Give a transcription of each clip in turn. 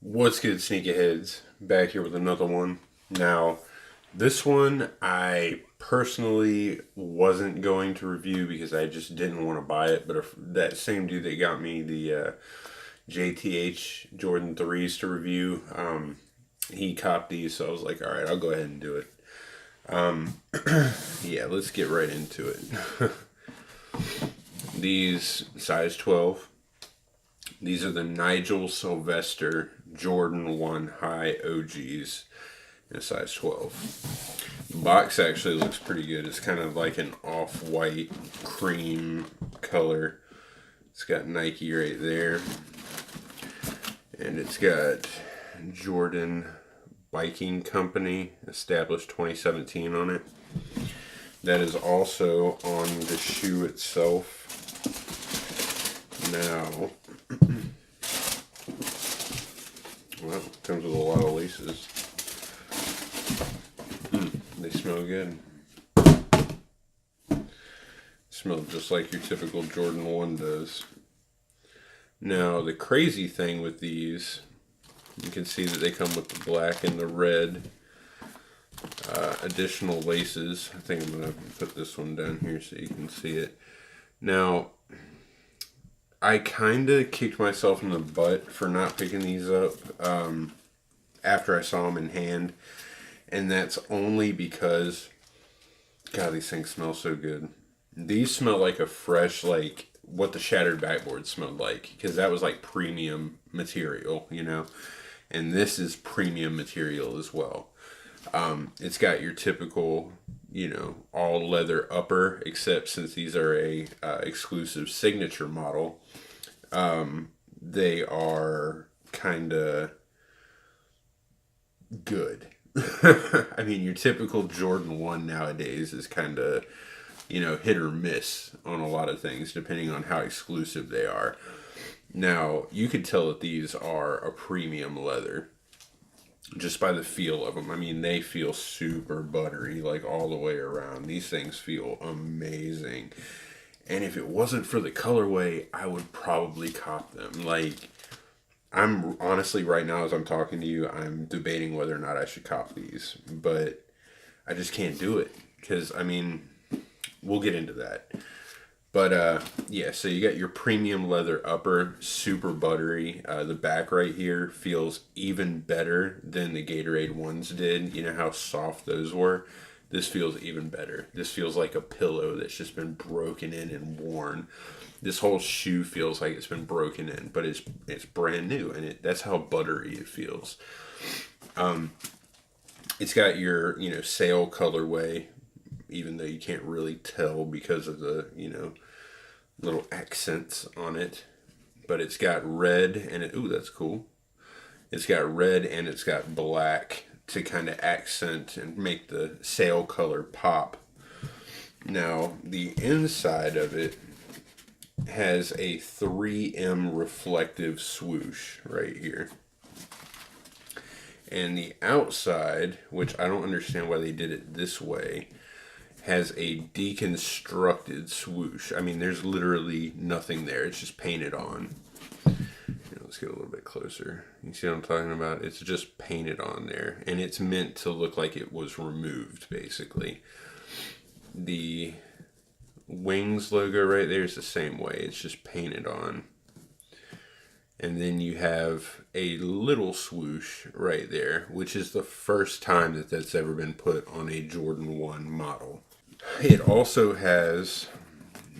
What's good, sneakerheads? Back here with another one. Now, this one I personally wasn't going to review because I just didn't want to buy it. But if that same dude that got me the JTH Jordan 3s to review, he copped these, so I was like, all right, I'll go ahead and do it. Yeah, let's get right into it. These size 12. These are the Nigel Sylvester Jordan 1 High OGs in a size 12. The box actually looks pretty good. It's kind of like an off-white cream color. It's got Nike right there. And it's got Jordan Biking Company, established 2017 on it. That is also on the shoe itself. Now, well, it comes with a lot of laces. They smell good. Smell just like your typical Jordan 1 does. Now, the crazy thing with these, you can see that they come with the black and the red additional laces. I think I'm going to put this one down here so you can see it. Now, I kind of kicked myself in the butt for not picking these up after I saw them in hand. And that's only because, God, these things smell so good. These smell like a fresh, like, what the Shattered Backboard smelled like. Because that was like premium material, you know. And this is premium material as well. It's got your typical, you know, all leather upper, except since these are a exclusive signature model, they are kind of good. I mean, your typical Jordan 1 nowadays is kind of, you know, hit or miss on a lot of things, depending on how exclusive they are. Now, you could tell that these are a premium leather just by the feel of them. I mean, they feel super buttery, like all the way around. These things feel amazing. And if it wasn't for the colorway, I would probably cop them. Like, I'm honestly, right now as I'm talking to you, I'm debating whether or not I should cop these. But I just can't do it. Because, I mean, we'll get into that. But, yeah, so you got your premium leather upper, super buttery. The back right here feels even better than the Gatorade ones did. You know how soft those were? This feels even better. This feels like a pillow that's just been broken in and worn. This whole shoe feels like it's been broken in, but it's brand new, and that's how buttery it feels. It's got your, you know, sail colorway, even though you can't really tell because of the, you know, little accents on it. But it's got red and ooh, that's cool. It's got red and it's got black to kind of accent and make the sail color pop. Now, the inside of it has a 3M reflective swoosh right here. And the outside, which I don't understand why they did it this way, has a deconstructed swoosh. I mean, there's literally nothing there. It's just painted on. Let's get a little bit closer. You see what I'm talking about? It's just painted on there. And it's meant to look like it was removed, basically. The Wings logo right there is the same way. It's just painted on. And then you have a little swoosh right there, which is the first time that that's ever been put on a Jordan 1 model. It also has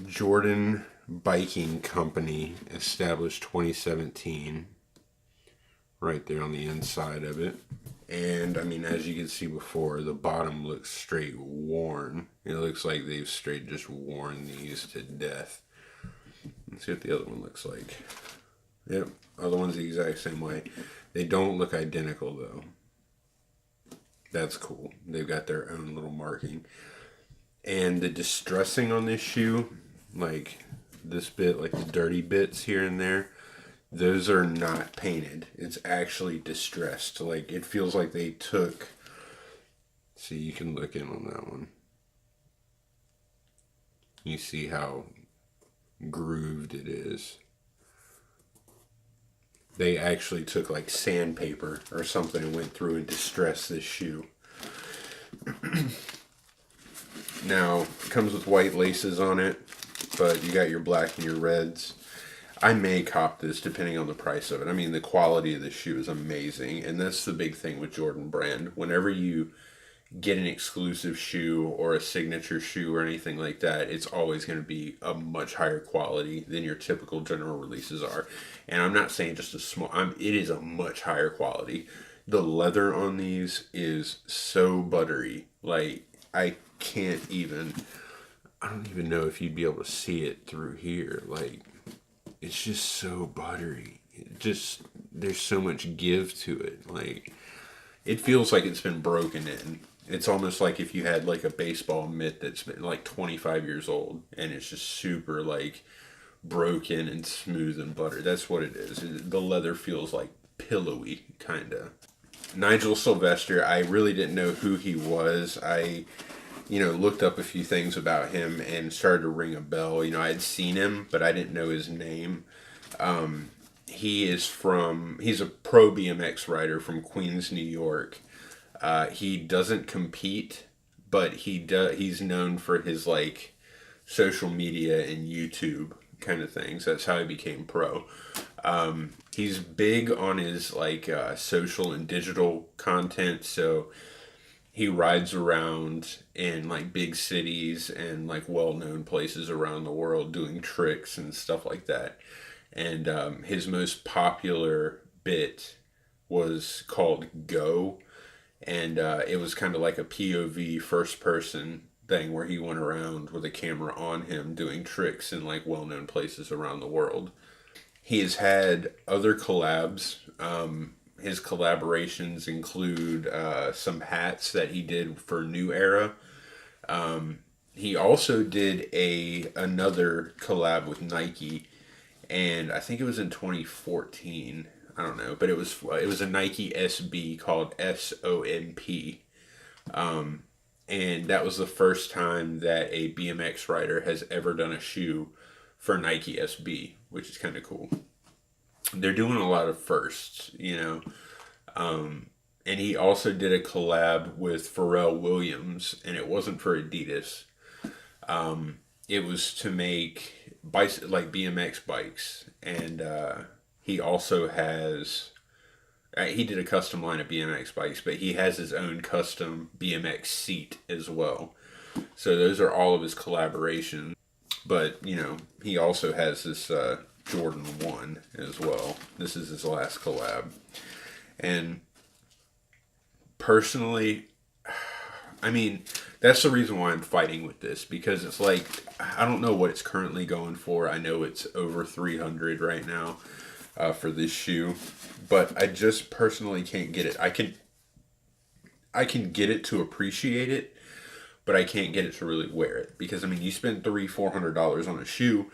Jordan Biking Company, established 2017, right there on the inside of it. And I mean, as you can see before, the bottom looks straight worn. It looks like they've straight just worn these to death. Let's see what the other one looks like. Yep, other one's the exact same way. They don't look identical though. That's cool. They've got their own little marking. And the distressing on this shoe, like this bit, like the dirty bits here and there, those are not painted. It's actually distressed. Like, it feels like they took, see, you can look in on that one. You see how grooved it is. They actually took like sandpaper or something and went through and distressed this shoe. Now, it comes with white laces on it, but you got your black and your reds. I may cop this depending on the price of it. I mean, the quality of the shoe is amazing, and that's the big thing with Jordan Brand. Whenever you get an exclusive shoe or a signature shoe or anything like that, it's always going to be a much higher quality than your typical general releases are. And I'm not saying just a small, it is a much higher quality. The leather on these is so buttery. Like, I don't even know if you'd be able to see it through here. Like, it's just so buttery. There's so much give to it. Like, it feels like it's been broken in. It's almost like if you had like a baseball mitt that's been like 25 years old and it's just super like broken and smooth and buttered. That's what it is. The leather feels like pillowy, kind of. Nigel Sylvester, I really didn't know who he was. I looked up a few things about him and started to ring a bell. I had seen him, but I didn't know his name. He's a pro BMX rider from Queens, New York. He doesn't compete, but he's known for his like social media and YouTube kind of things. That's how he became pro. He's big on his like social and digital content, so he rides around in like big cities and like well-known places around the world doing tricks and stuff like that. And his most popular bit was called Go. And it was kind of like a POV first person thing where he went around with a camera on him doing tricks in like well-known places around the world. He has had other collabs. His collaborations include some hats that he did for New Era. He also did another collab with Nike, and I think it was in 2014. I don't know, but it was a Nike SB called SOMP. And that was the first time that a BMX rider has ever done a shoe for Nike SB, which is kind of cool. They're doing a lot of firsts, and he also did a collab with Pharrell Williams, and it wasn't for Adidas. It was to make BMX bikes, and he also has. He did a custom line of BMX bikes, but he has his own custom BMX seat as well. So those are all of his collaborations. But, he also has this Jordan 1 as well. This is his last collab. And personally, that's the reason why I'm fighting with this. Because it's like, I don't know what it's currently going for. I know it's over 300 right now for this shoe. But I just personally can't get it. I can get it to appreciate it, but I can't get it to really wear it. Because, you spend $300-$400 on a shoe.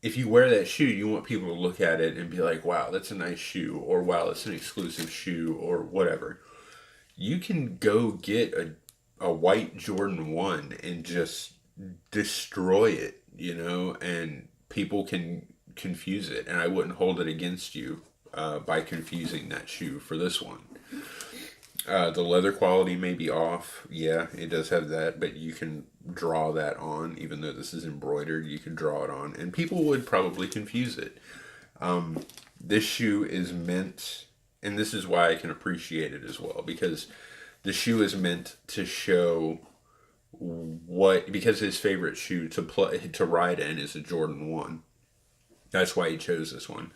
If you wear that shoe, you want people to look at it and be like, wow, that's a nice shoe. Or, wow, it's an exclusive shoe. Or whatever. You can go get a white Jordan 1 and just destroy it, and people can confuse it. And I wouldn't hold it against you by confusing that shoe for this one. The leather quality may be off. Yeah, it does have that, but you can draw that on. Even though this is embroidered, you can draw it on, and people would probably confuse it. This shoe is meant, and this is why I can appreciate it as well, because the shoe is meant to show because his favorite shoe to ride in is a Jordan 1. That's why he chose this one.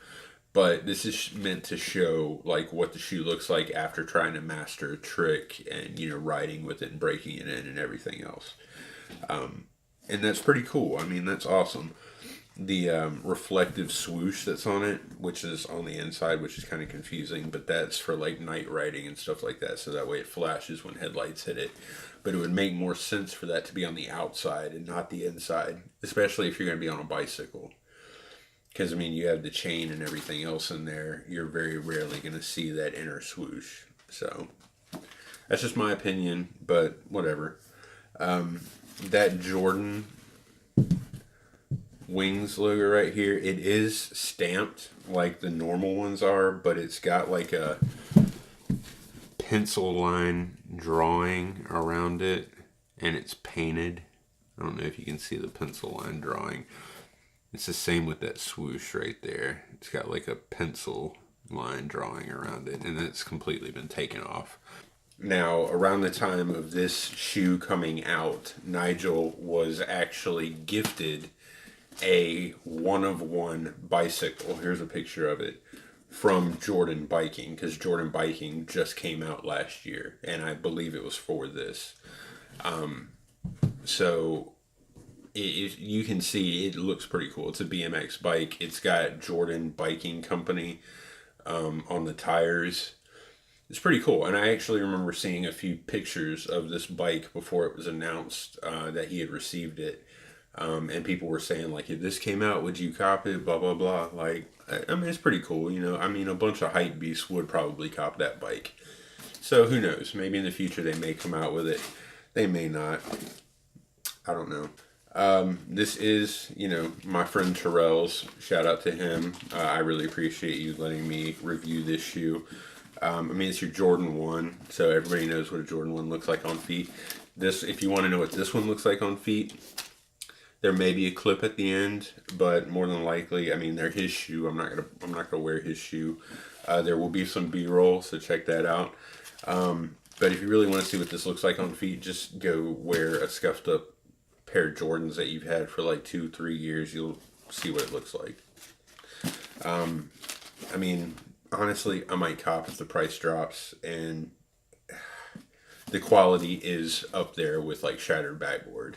But this is meant to show like what the shoe looks like after trying to master a trick and, riding with it and breaking it in and everything else. And that's pretty cool. That's awesome. The reflective swoosh that's on it, which is on the inside, which is kind of confusing, but that's for like night riding and stuff like that. So that way it flashes when headlights hit it. But it would make more sense for that to be on the outside and not the inside, especially if you're going to be on a bicycle. Because, you have the chain and everything else in there. You're very rarely going to see that inner swoosh. So, that's just my opinion, but whatever. That Jordan wings logo right here. It is stamped like the normal ones are, but it's got like a pencil line drawing around it, and it's painted. I don't know if you can see the pencil line drawing. It's the same with that swoosh right there. It's got like a pencil line drawing around it, and it's completely been taken off. Now, around the time of this shoe coming out, Nigel was actually gifted a one-of-one bicycle. Here's a picture of it from Jordan Biking, because Jordan Biking just came out last year, and I believe it was for this. So you can see it looks pretty cool. It's a BMX bike. It's got Jordan Biking Company on the tires. It's pretty cool, and I actually remember seeing a few pictures of this bike before it was announced that he had received it, and people were saying, like, if this came out, would you cop it, blah, blah, blah. Like, I mean, it's pretty cool, you know. I mean, a bunch of hype beasts would probably cop that bike. So, who knows? Maybe in the future they may come out with it. They may not. I don't know. This is, you know, my friend Terrel's. Shout out to him. I really appreciate you letting me review this shoe. I mean, it's your Jordan 1, so everybody knows what a Jordan 1 looks like on feet. This, if you want to know what this one looks like on feet, there may be a clip at the end, but more than likely, I mean, they're his shoe. I'm not gonna wear his shoe. There will be some B-roll, so check that out. But if you really want to see what this looks like on feet, just go wear a scuffed up pair of Jordans that you've had for like 2-3 years. You'll see what it looks like. I mean, honestly, I might cop if the price drops, and the quality is up there with like Shattered Backboard.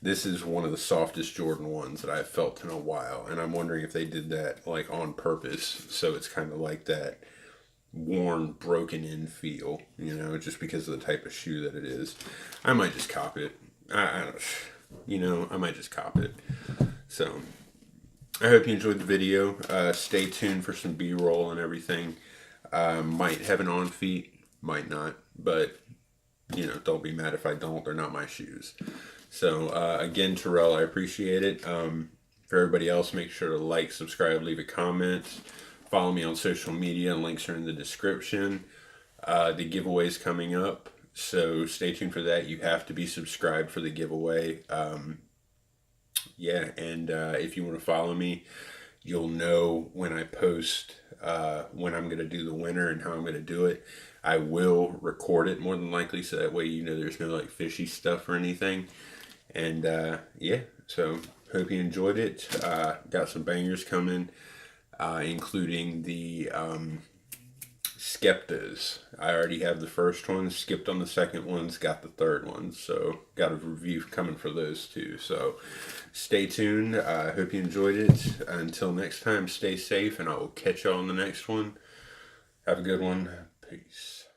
This is one of the softest Jordan 1s that I've felt in a while, and I'm wondering if they did that like on purpose, so it's kind of like that worn, broken in feel, you know, just because of the type of shoe that it is. I might just cop it. I might just cop it. So I hope you enjoyed the video. Stay tuned for some B-roll and everything. Might have an on feet, might not, but you know, don't be mad if I don't. They're not my shoes. So again, Terrel, I appreciate it. For everybody else, make sure to like, subscribe, leave a comment. Follow me on social media. Links are in the description. The giveaway's coming up, so stay tuned for that. You have to be subscribed for the giveaway. Yeah, and if you want to follow me, you'll know when I post when I'm going to do the winner and how I'm going to do it. I will record it more than likely, so that way you know there's no like fishy stuff or anything. And yeah, so hope you enjoyed it. Got some bangers coming, including the Skeptas. I already have the first one, skipped on the second ones, got the third one, so got a review coming for those two. So stay tuned. I hope you enjoyed it. Until next time, stay safe, and I will catch y'all on the next one. Have a good one. Peace.